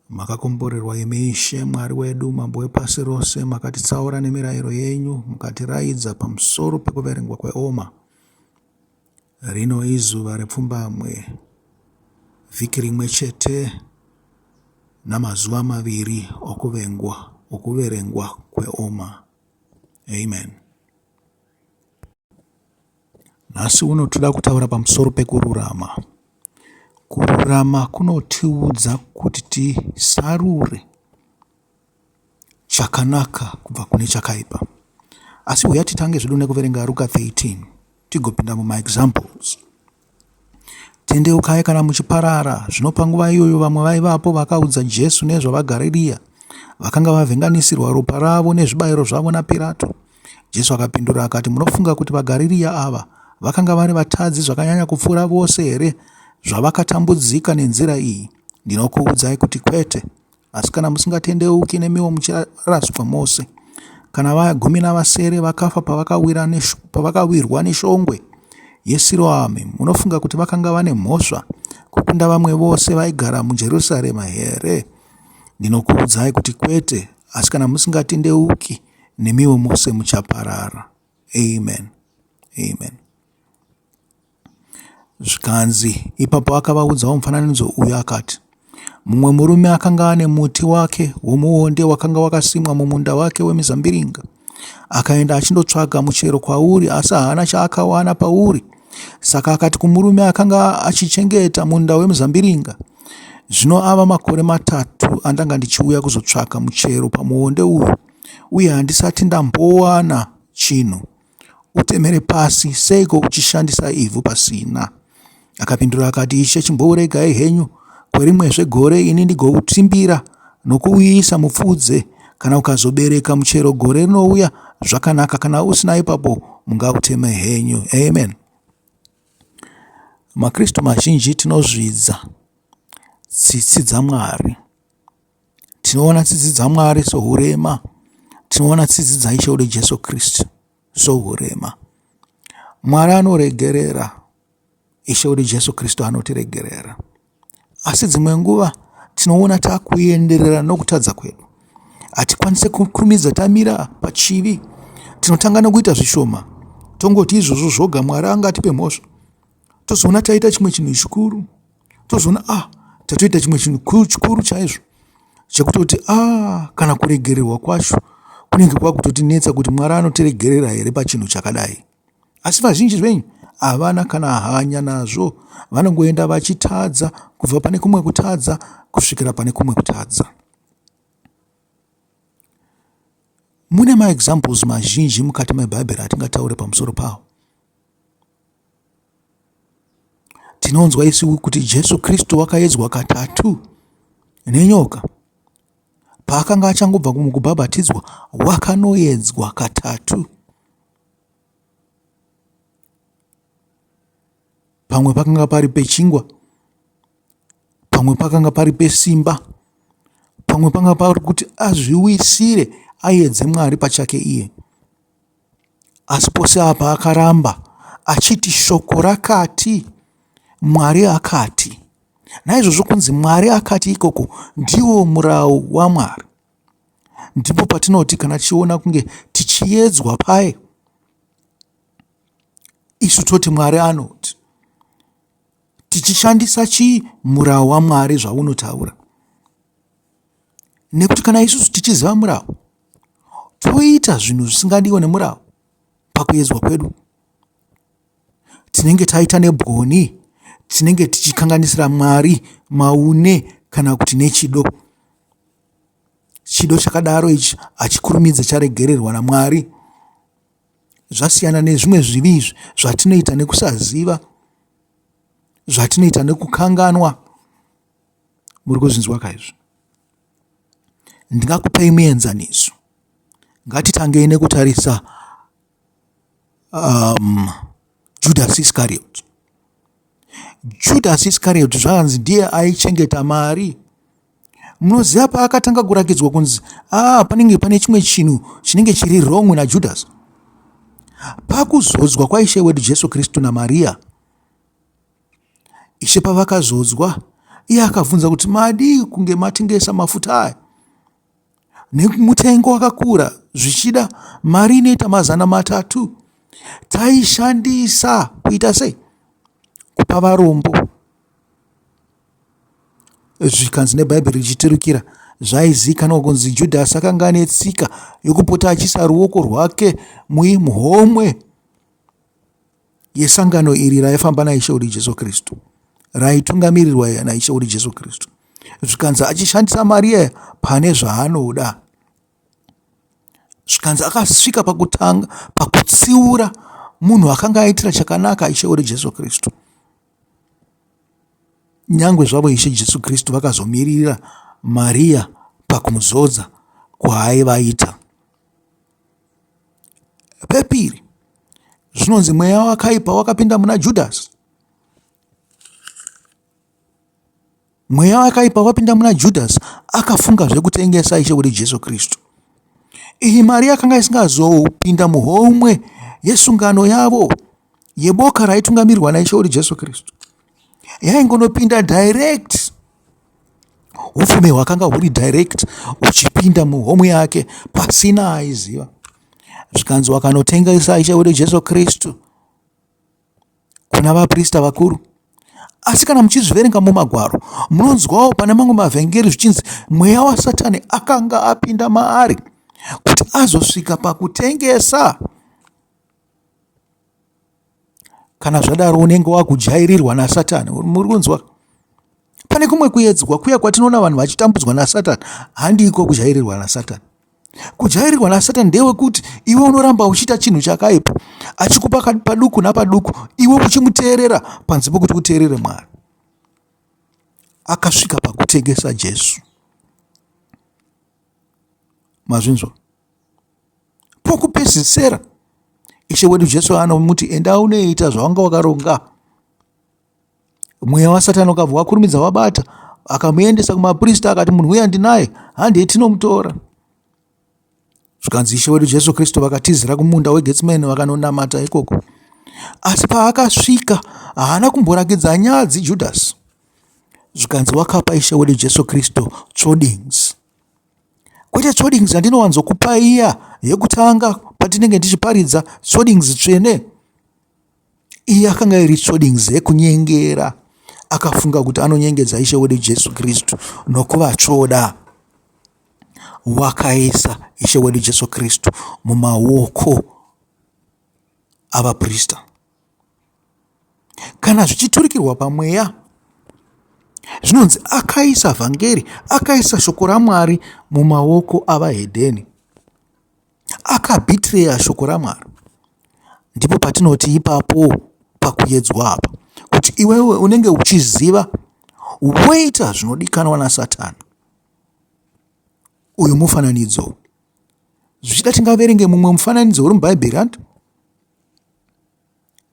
Makakomborerwa imi Ishe Mwari wedu, mambo wepasi rose, makatitsaura nemirayiro yenyu, mukatiraidza pamusoro pekuverengwa kweOmer. Rino izuva rePfumbamwe, vhiki rimwe chete namazuva maviri okuverengwa kweOmer. Amen. Nhasi uno toda kutaura pamusoro pekururama. Kururama kunotiudza kuti tisarure chakanaka kubva kune chakaipa. Asi uya titange zvedu nekuverenga Ruka 13 tigopinda mumaexamples. Tendeukai kana muchiparara. Zvino panguva iyoyo vamwe vaivapo vakaudza Jesu nezvavaGarirea vakanga vavhenganisirwa ropa ravo nezvibayiro zvavo naPirato. Jesu akapindura akati, munofunga kuti vaGarirea ava vakanga vari vatadzi zvakanyanya kupfuura vose here zvavakatambudzika nenzira iyi? Ndinokuudzai kuti kwete. Asi kana musingatendeuki nemiwo muchiraswa mose. Kana vaya 17 vakafa pavakawirwa neshongwe yeSiloame, munofunga kuti vakanga vane mhosva kukunda vamwe vose vaigara muJerusarema here? Ndinokuudzai kuti kwete. Asi kana musingatendeuki nemiwo mose muchaparara. Amen. Amen. Zvikanzi ipapo akavaudzawo mufananidzo uyu akati, mumwe murume akanga ane muti wake womuonde wakanga wakasimwa mumunda wake wemizambiringa. Akaenda achindotsvaga muchero kwauri, asi haana chaakawana pauri. Saka akati kumurume akanga achichengeta munda wemizambiringa, zvino ava makore 3 andanga ndichiuya kuzotsvaga muchero pamuonde uyu, uye handisati ndambowana chinhu. Utemere pasi, seiko uchishandisa ivhu pasina? Akapindura akati, Ishe, chimbouregai henyu kwerimwezve gore ini ndigoutimbira nokuuyisa mupfudze. Kana ukazobereka muchero gore rinouya zvakanaka, kana usina ipapo mungauteme henyu. Amen. Makristu mazhinji tinozvidza tsitsi dzaMwari. Tinoona tsitsi dzaMwari sohurema. Tinoona tsitsi dzaIshe wedu Jesu Kristu sohurema. Mwari anoregerera, Ishe wedu Jesu Kristu anotiregerera. Asi dzimwe nguva tinoona takuenderera nokutadza kwedu. Hatikwanise kukurumidza tamira pachivi. Tinotanga nokuita zvishoma. Tongoti izvozvo zvoga Mwari angatipe mhosva. Tozoona taita chimwe chinhu chikuru. Tozoona tatoita chimwe chinhu chikuru chaizvo. Chekutoti kana kuregererwa kwacho kunenge kwakutotinetsa kuti Mwari anotiregerera here pachinhu chakadai. Asi vazhinji zvenyu havana kana hanya nazvo. Vanongoenda vachitadza kubva pane kumwe kutadza kusvikira pane kumwe kutadza. Mune maexamples mazhinji mukati meBhaibheri atingataure pamusoro pawo. Tinonzwa isu kuti Jesu Kristu wakaedzwa katatu nenyoka. Paakanga achangobva mukubhabhatidzwa wakanoedzwa katatu. Pamwe pakanga pari pechingwa, pamwe pakanga pari pesimba, pamwe pakanga pari kuti azviwisire aedze Mwari pachake iye. Asi pose apa akaramba achiti shoko rakati, Mwari akati. Naizvozvo kunzi Mwari akati ikoko ndiwo murau waMwari. Ndipo patinoti kana tichiona kunge tichiedzwa paye, isu toti Mwari anoti. Tichishandisa murau waMwari zvaunotaura. Nekuti kana isusu tichiziva murau, toita zvinhu zvisingadiwe nemurau pakuedzwa kwedu. Tinenge taita nebwoni, tinenge tichikanganisira Mwari maune kana kuti nechido. Chido chakadaro ichi hachikurumidze charegererwa naMwari. Zvasiyana nezvimwe zvivi zvatinoita nekusaziva, zvatinoita nekukanganwa. Muri kuzvinzwa kaizvo? Ndingakupei muenzaniso. Ngatitangei nekutarisa Judas Iscariot. Judas Iscariot zvanzi ndiye aichengeta mari. Munoziva paakatanga kurakidzwa kunzi panenge pane chimwe chinhu chinenge chiri wrong naJudas. Pakuzodzwa kwaIshe wedu Jesu Kristu naMaria, Ishe pavakazodzwa, Iye akabvunza kuti madii kunge matengesa mafuta aya nemutengo wakakura, zvichida mari inoita 300 taishandisa kuita sei? Kupa varombo. Zvikanzi nebhaibheri richiturukira, zvaizikanwa kunzi Judhasi akanga ane tsika yokupota achiisa ruoko rwake muhomwe yesangano iri raifamba naIshe wedu Jesu Kristu, raitungamirirwa naIshe wedu Jesu Kristu. Zvikanzi achishandisa mari yaya pane zvaanoda. Zvikanzi akasvika pakutsiura munhu akanga aitira chakanaka Ishe wedu Jesu Kristu. Nyangwe zvavo Ishe Jesu Kristu vakazomirira Maria pakumuzodza kwaaivaita. Pepiri, zvinonzi mweya wakaipa wakapinda muna Judhasi. Mweya wakaipa wapinda muna Judhasi, akafunga zvekutengesa Ishe wedu Jesu Kristu. Iyi mari yakanga isingazopinda muhomwe yesungano yavo yeboka raitungamirirwa naIshe wedu Jesu Kristu. Yaingonopinda direct. Upfumi hwakanga huri direct uchipinda muhomwe yake pasina aiziva. Zvikanzi wakanotengesa Ishe wedu Jesu Kristu kuna vaprista vakuru. Asi kana muchizviverenga mumagwaro, munonzwawo pane mamwe mavhengeri zvichinzi mweya waSatani akanga apinda maari kuti azosvika pakutengesa. Kana zvadaro unenge wakujairirwa naSatani. Muri kunzwa? Pane kumwe kuedzwa kuya kwatinoona vanhu vachitambudzwa naSatani, handiko kujairirwa naSatani. Kujairirwa naSatani ndewekuti iwe unoramba uchiita chinhu chakaipa, achikupa paduku napaduku, iwe uchimuteerera panze pokuti uteerere Mwari. Akasvika pakutengesa Jesu. Mazvinzwa? Pokupedzisira Ishe wedu Jesu anomuti enda unoita zvawanga wakaronga. Mweya waSatani ukabva wakurumidza wabata, akamuendesa kumaprista akati munhu uya ndinaye, handei tinomutora. Zvikanzi Ishe wedu Jesu Kristu vakatizira kumunda weGetsemani vakanonamata ikoko. Asi paakasvika haana kumborakidza nyadzi Judhasi. Zvikanzi wakapa Ishe wedu Jesu Kristu tsvodings. Kwete tsvodings andinowanzokupa iya yekutanga patinenge ndichiparidza tsvodings tsvene. Iya akanga iri tsvodings yekunyengera. Akafunga kuti anonyengedza Ishe wedu Jesu Kristu nokuvatsvoda. Wakaisa Ishe wedu Jesu Kristu mumaoko avaprista. Kana zvichiturikirwa pamweya, zvinonzi akaisa vhangeri, akaisa shoko raMwari mumaoko avahedheni. Akabhitreya shoko raMwari. Ndipo patinoti ipapo pakuedzwa apa kuti iwewe unenge uchiziva woita zvinodikanwa naSatani. Uyu mufananidzo. Zvichida tingaverenge mumwe mufananidzo uri mubhaibheri antu.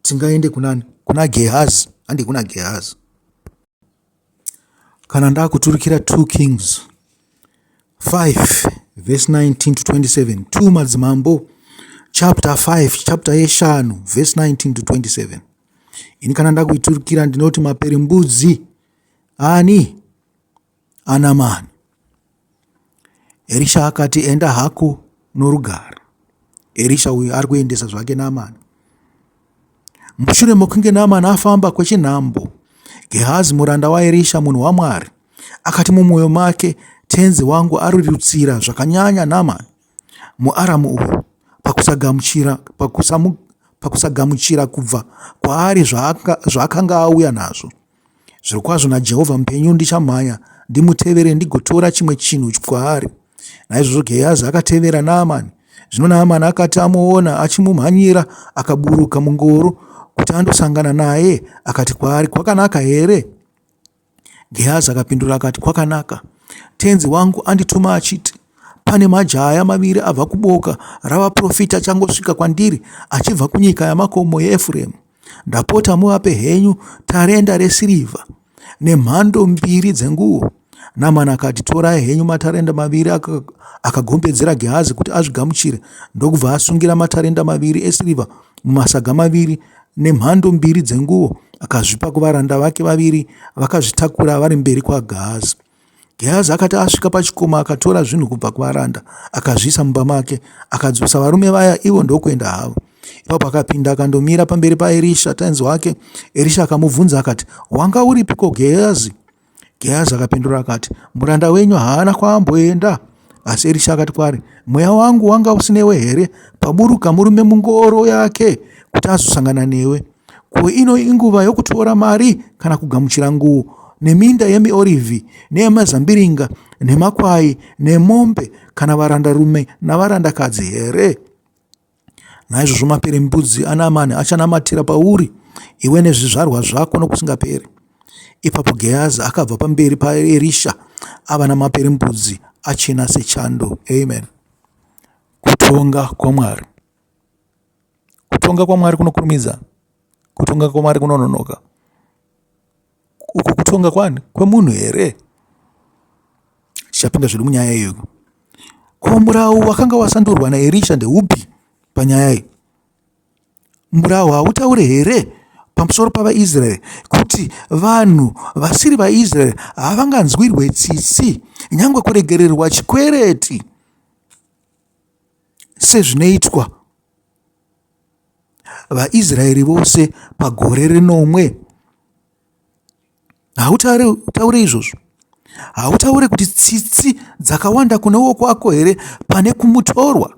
Tingaende kunani? Kuna Gehazi. Handi kuna Gehazi. Kana ndakuturukira 2 Kings 5 verse 19 to 27. 2 Madzimambo chapter 5 chapter yeshanu verse 19 to 27. Ini kana ndakuiturukira ndinoti maperi mbudzi ani anamani. Elisha akati enda hako norugare. Elisha uyu ari kuendesa zvake Naamani. Mushure mokunge Naamani afamba kwechinhambo, Gehazi muranda waElisha munhu waMwari akati mumwoyo make, tenzi wangu arirutsira zvakanyanya Naamani muAramu uyu pakusagamuchira kubva kwaari zvaakanga auya nazvo. Zvirokwazvo naJehovha mupenyu ndichamhanya ndimutevere ndigotora chimwe chinhu kwaari. Naizvozvo Gehazi akatevera Naamani. Zvino Naamani akati amuona achimumhanyira, akaburuka mungoro kuti andosangana naye, akati kwaari, kwakanaka here? Gehazi akapindura akati, kwakanaka. Tenzi wangu andituma achiti, pane majaya maviri abva kuboka ravaprofita achangosvika kwandiri achibva kunyika yamakomo yeEfuremu. Ndapota muvape henyu tarenda resirivha nemhando 2 dzenguo. Naamani akati, torai henyu matarenda 2, akagombedzera Gehazi kuti azvigamuchire. Ndokubva asungira matarenda 2 esirivha mumasaga 2 nemhando 2 dzenguo, akazvipa kuvaranda vake vaviri, vakazvitakura vari mberi kwaGehazi. Gehazi akati asvika pachikomo akatora zvinhu kubva kuvaranda akazviisa mumba make, akadzosa varume vaya ivo ndokuenda havo. Ipapo akapinda akandomira pamberi paErisha tenzi wake. Erisha akamubvunza akati, wanga uripiko Gehazi? Gehazi akapindura akati, muranda wenyu haana kwaamboenda. Asi Erisha akati kwaari, mweya wangu wanga usinewe here paburuka murume mungoro yake kuti azosangana newe? Ko, ino inguva yokutora mari kana kugamuchira nguo, neminda yemiorivhi neyemazambiringa nemakwai nemombe, kana varandarume navarandakadzi here? Naizvozvo maperembudzi aNamani achanamatira pauri, iwe nezvizvarwa zvako nokusingaperi. Ipapo Gehazi akabva pamberi paErisha ava namaperembudzi achena sechando. Amen. Kutonga kwaMwari. Kutonga kwaMwari kunokurumidza. Kutonga kwaMwari kunononoka. Uku kutonga kwani? Kwemunhu here? Tichapinda zvedu munyaya iyoyo. Ko, murau wakanga wasandurwa naErisha ndeupi panyaya iyi? Murau hautaure here pamusoro pavaIsraeri kuti vanhu vasiri vaIsraeri havanganzwirwe tsitsi nyangwe kuregererwa chikwereti sezvinoitwa vaIsraeri vose pagore rinomwe? Hautaure izvozvo? Hautaure kuti tsitsi dzakawanda kunewo kwako here pane kumutorwa?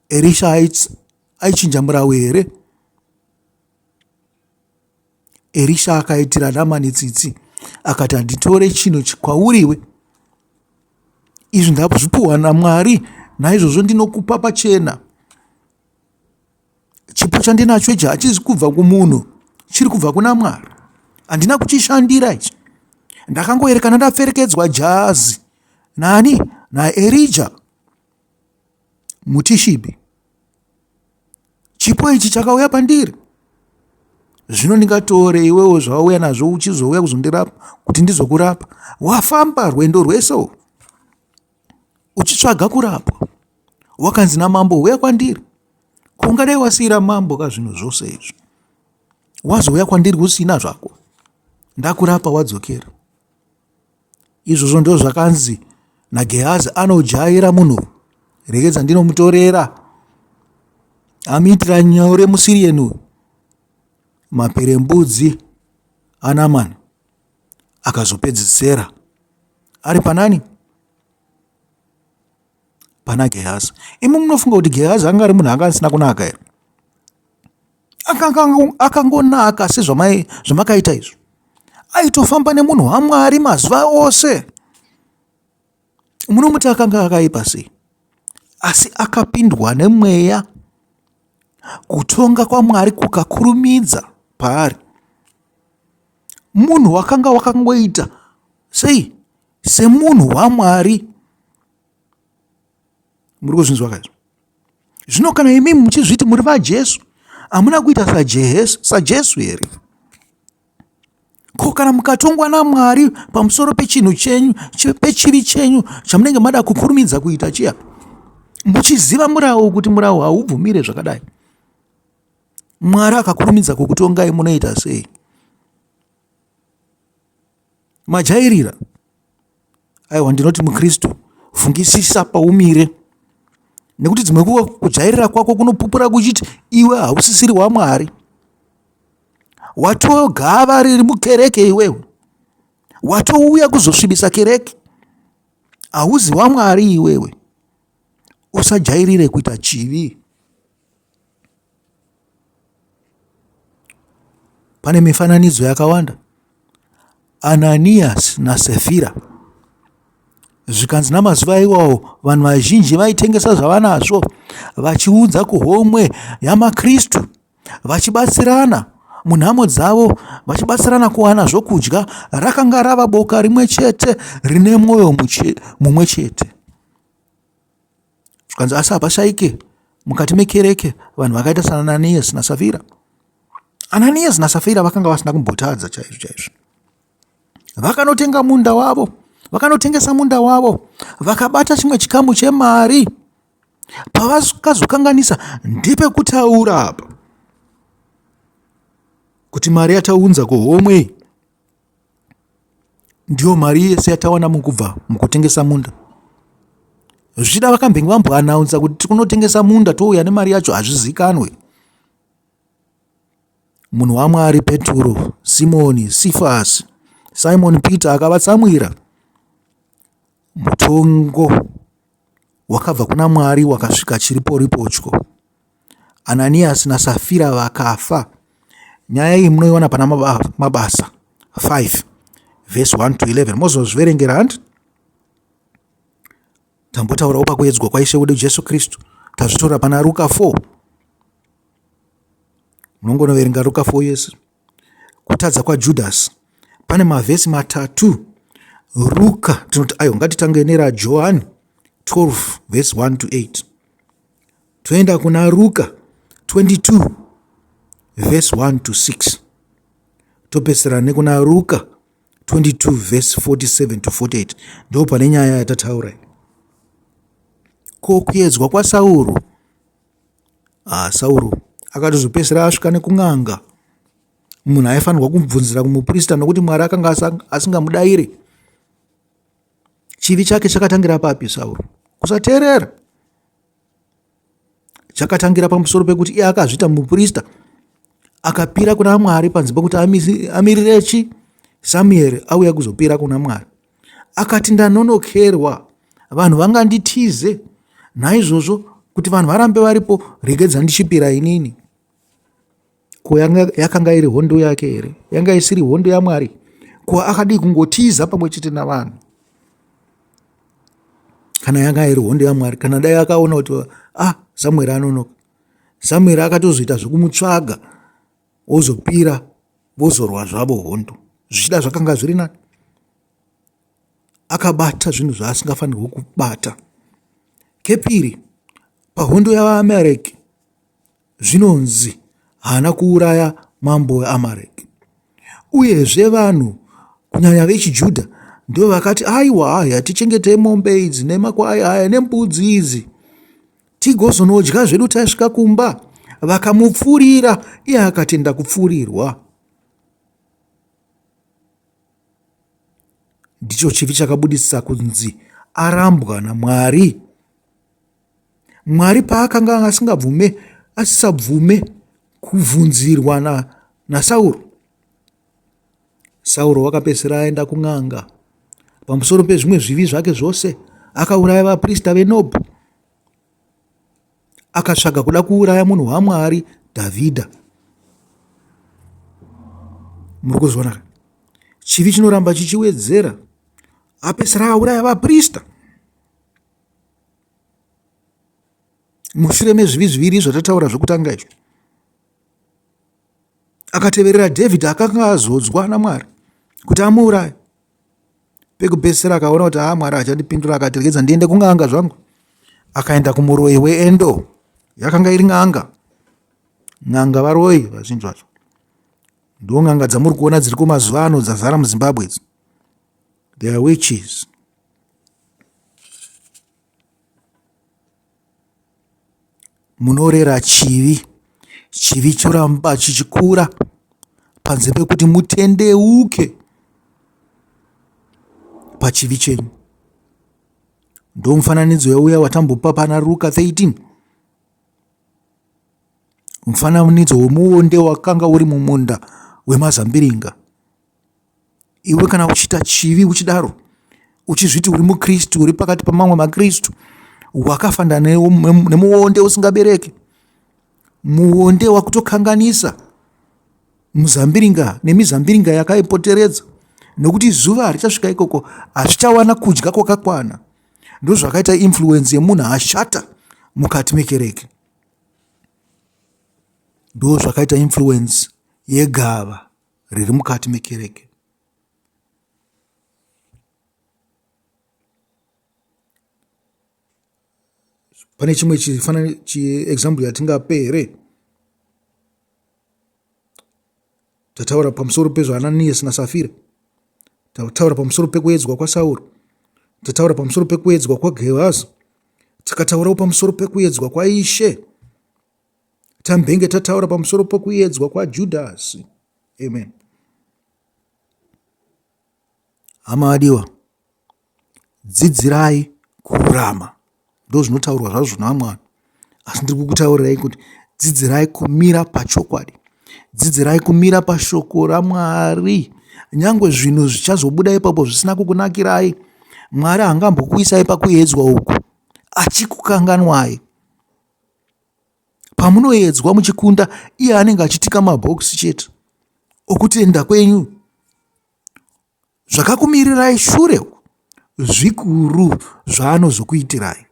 Erisha aichinja murau here? Erisha akaitira Namani tsitsi akati, handitore chinhu kwauriwe, izvi ndazvipiwa naMwari, naizvozvo ndinokupa pachena. Chipo chandinacho ichi hachisi kubva kumunhu, chiri kubva kuna Mwari. Handina kuchishandira ichi. Ndakangoerekana ndapfekedzwa jazi naErija muTishibi. Chipo ichi chakauya pandiri. Zvino ndingatore iwewo zvauya nazvo uchizouya kuzondirapa kuti ndizokurapa? Wafamba rwendo rwese uchitsvaga kurapwa. Wakanzi namambo uya kwandiri. Kungadai wasiyira mambo kazvinhu zvose izvi. Wazouya kwandiri usina zvako. Ndakurapa wadzokera. Izvozvo ndo zvakanzi naGehazi anojaira munhu. Rekedza ndinomutorera. Amiitira nyore muSirieni. Maperembudzi aNamani akazopedzisera ari panani? Pana Gehazi. Imi munofunga kuti Gehazi anga ari munhu anga asina kunaka here? Akangonaka sezvamakaita izvo. Aitofamba nemunhu waMwari mazuva ose. Munomuti akanga akaipa sei? Asi akapindwa nemweya. Kutonga kwaMwari kukakurumidza paari. Munhu wakangoita sei? Semunhu waMwari. Muri kuzvinzwa kaizvo? Zvino kana imi muchizviti muri vaJesu, hamuna kuita saJesu here? Ko, kana mukatongwa naMwari pamusoro pechinhu chenyu, pechivi chenyu chamunenge mada kukurumidza kuita chiya, muchiziva murau kuti murau haubvumire zvakadai, Mwari akakurumidza kukutongai, munoita sei? Majairira. Aiwa, ndinoti muKristu, fungisisa paumire. Nekuti dzimwe kujairira kwako kunopupura kuchiti iwe hausisiri waMwari. Watogava riri mukereke iwewe. Watouya kuzosvibisa kereke. Hauzi waMwari iwewe. Usajairire kuita chivi. Pane mifananidzo yakawanda. Ananias naSafira. Zvikanzi namazuva iwawo vanhu vazhinji vaitengesa zvavanazvo, vachiudza kuhomwe yaMakristu, vachibatsirana munhamo dzavo, vachibatsirana kuwana zvokudya. Rakanga rava boka rimwe chete rine mwoyo mumwe chete. Zvikanzi asi hapashayike mukati mekereke vanhu vakaita saAnanias naSafira. Ananias naSafira vakanga vasina kumbotadza chaizvo. Vakanotenga munda wavo, vakanotengesa munda wavo, vakabata chimwe chikamu chemari, Pavakazokanganisa ndepekutaura apa kuti mari yataunza kuhomwe ndiyo mari yese yatawana mukubva mukutengesa munda. Zvida vakambenge vamboanaunza kuti tikunotengesa munda touya nemari yacho hazvizikanwe. Munhu waMwari Peturo, Simoni, Sifasi, Simon Peter akavatsamwira. Mutongo wakabva kuna Mwari wakasvika chiriporipochko. Ananiasi naSafira vakafa. Nyaya iyi munoiona pana Mabasa 5 verse 1 to 11. Mozozviverengera handi. Tambotaurawo pakuedzwa kwaishe wedu Jesu Kristu. Tazvitora pana Ruka 4. Munongonoverenga Ruka 4 yese. Kutadza kwaJudhasi. Pane mavhesi matatu. Ruka tinoti ayo ngatitange neraJohani 12 verse 1 to 8. Toenda kuna Ruka 22 verse 1 to 6. Topesera nekuna Ruka 22 verse 47 to 48. Ndo pane nyaya yatataura. Ko kuedzwa kwaSauro. Sauro akatozopesera asvika nekung'anga. Munhu aifanirwa kumubvunzira kumuprista nokuti Mwari akanga asingamudayire. Chivi chake chakatangira papi Sauro? Kusateerera. Chakatangira pamusoro pekuti iye akazvita muprista akapira kuna Mwari panze pekuti amirirechi Samueri auya kuzopira kuna Mwari. Akati ndanonokerwa, vanhu vanganditize, naizvozvo kuti vanhu varambe varipo regedza ndichipira inini. Ko yakanga iri hondo yake here? Yanga isiri hondo yaMwari? Ko akadii kungotiza pamwe chete navanhu? Kana yanga iri hondo yaMwari, kana dai akaona kuti Samueri anonoka, Samueri akatozoita zvokumutsvaga ozopira vozorwa zvavo hondo. Zvichida zvakanga zviri nani. Akabata zvinhu zvaasingafanirwi kubata. Kepiri, pahondo yavaAmareki zvinonzi haana kuuraya mambo weAmareki. Uyezve vanhu kunyanya vechiJudha ndo vakati aiwa hatichengetei mombe idzi nemakwai aya nembudzi idzi tigozonodya zvedu tasvika kumba. Vakamupfurira, iye akatenda kupfurirwa. Ndicho chivi chakabudisa kunzi arambwa naMwari. Mwari paakanga asisabvume kubvunzirwa naSauro. Sauro wakapesera aenda kung'anga. Pamusoro pezvimwe zvivi zvake zvose akauraya vaprista veNobho. Akatsvaga kuda kuuraya munhu waMwari Dhavhidha. Muri kuzona chivi chinoramba chichiwedzera. Apesera auraya vaprista. Mushure mezvivi zviviri zvatataura zvokutanga izvo, akateverera Dhavhidha akanga azodzwa naMwari kuti amuuraye. Pekupesera akaona kuti Mwari achandipindura, akati regedza ndiende kung'anga zvangu. Akaenda kumuroi weEndo. Yakanga iri ng'anga. Ng'anga varoi vazhinji vacho. Ndo ng'anga dzamuri kuona dziri kumazuva ano dzazara muZimbabwe. They are witches. Munorera chivi. Chivi choramba chichikura panze pekuti mutendeuke pachivi chenyu. Ndo mufananidzo yauya watambopa pana Ruka 13. Mufananidzo womuonde wakanga uri mumunda wemazambiringa. Iwe kana uchita chivi uchidaro, uchizviti uri muKristu, uri pakati pamamwe maKristu, wakafanda nemuonde usingabereke, muonde wakutokanganisa muzambiringa nemizambiringa yakaipoteredza, nokuti zuva richasvika ikoko hazvichawana kudya kwakakwana. Ndo zvakaita influence yemunhu ashata mukati mekereke. Ndo zvakaita influence yegava riri mukati mekereke. Pane chimwe example yatingape here. Tataura pamusoro pezvo Ananiasi naSafira. Tataura pamusoro pekuedzwa kwaSauro. Tataura pamusoro pekuedzwa kwaGehazi. Takataurawo pamusoro pekuedzwa kwaIshe. Tambenge tataura pamusoro pekuedzwa kwaJudhasi. Amen. Hama adiwa, dzidzirai kururama. Ndo zvinotaurwa zvazvo naMwari. Asi ndiri kukutaurirai kuti dzidzirai kumira pachokwadi. Dzidzirai kumira pashoko raMwari. Nyangwe zvinhu zvichazobuda ipapo zvisina kukunakirai, Mwari haangambokuisai pakuedzwa uku achikukanganwai. Pamunoedzwa muchikunda, iye anenge achitika mabhokisi chete okutenda kwenyu. Zvakakumirirai shure zvikuru zvaanozokuitirai.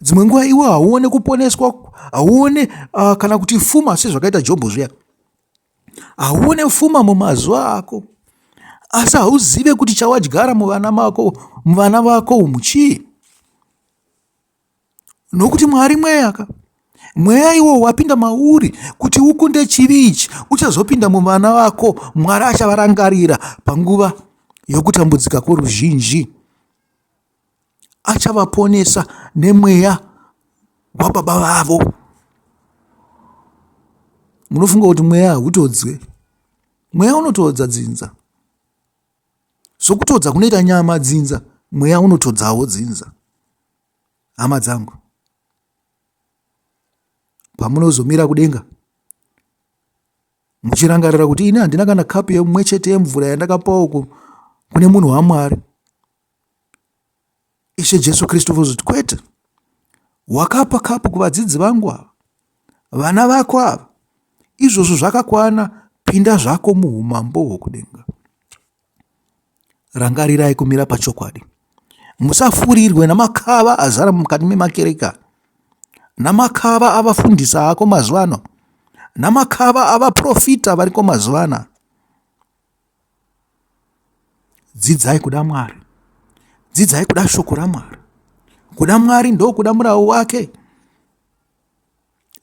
Dzimwe nguva iwe hauone kuponeswa, hauone kana kuti pfuma sezvakaita Jobho zviya. Hauone pfuma mumazuva ako, asi hauzive kuti chawadyara muvana vako umu chii. Nokuti Mwari mweya. Mweya iwo wapinda mauri kuti ukunde chivi ichi uchazopinda muvana vako. Mwari achavarangarira panguva yokutambudzika kworuzhinji. Achavaponesa nemweya wababa vavo. Munofunga kuti mweya hautodzwe? Mweya unotodza dzinza. Sokutodza kunoita nyama dzinza, mweya unotodzawo dzinza. Hama dzangu, pamunozomira kudenga muchirangarira kuti ini handina kana kapu yemwe chete yemvura yandakapawo kune munhu waMwari, Ishe Jesu Kristu vozoti kwete, wakapa kapu kuvadzidzi vangu ava, vana vako ava, izvozvo zvakakwana, pinda zvako muumambo hwokudenga. Rangarirai kumira pachokwadi. Musafurirwe namakava azara mukati memakereka, namakava avafundisa ako mazuva ano, namakava avaprofita variko mazuva ano. Dzidzai kuda Mwari. Dzidzai kuda shoko raMwari. Kuda Mwari ndo kuda murau wake.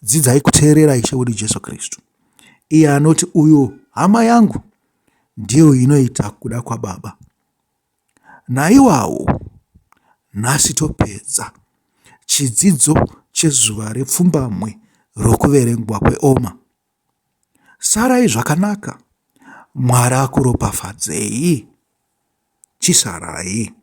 Dzidzai kuteerera Ishe wedu Jesu Kristu. Iye anoti uyo hama yangu ndiyo inoita kuda kwaBaba. Naiwawo nhasi topedza chidzidzo chezuva rePfumbamwe rokuverengwa kweOmer. Sarai zvakanaka. Mwari akuropafadzei. Chisarai.